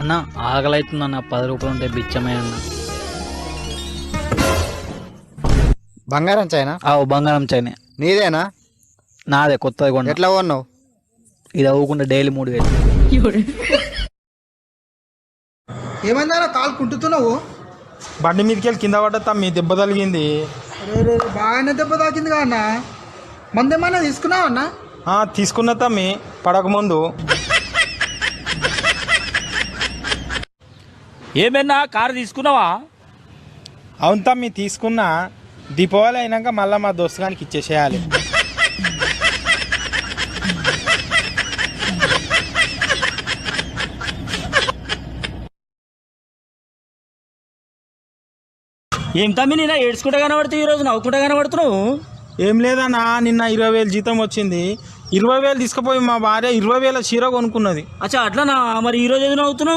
అన్న ఆకలి అవుతుందన్న 10 రూపాయలు ఉంటే బిచ్చమే అన్న. బంగారం చైనా బంగారం చైనే నీదేనా? నాదే కొత్తది కొన్న. ఎట్లా కొన్నావు? ఇది అవ్వకుండా డైలీ 3000. ఏమైందా కాలు కుంటున్నావు? బండి మీదకి వెళ్ళి కింద పడ్డ తమ్మి దెబ్బ తగిలింది. బాగానే దెబ్బ తాకింది కదా అన్న. మందేమన్నా తీసుకున్నావు అన్న? తీసుకున్న తమ్మి పడకముందు. ఏమన్నా కారు తీసుకున్నావా? అవును తమ్మి తీసుకున్నా. దీపావళి అయినాక మళ్ళీ మా దోస్తుగానికి ఇచ్చేసేయాలి. ఏం తమ్మి నిన్న ఏడ్చుకుంటా కనబడుతూ ఈరోజు నవ్వుకుంటా కనబడుతున్నావు? ఏం లేదన్నా, నిన్న 20,000 జీతం వచ్చింది. 20,000 తీసుకుపోయి మా భార్య 20,000 చీర కొనుక్కున్నది. అచ్చా అట్లా మరి ఈరోజు ఏదో నవ్వుతున్నావు?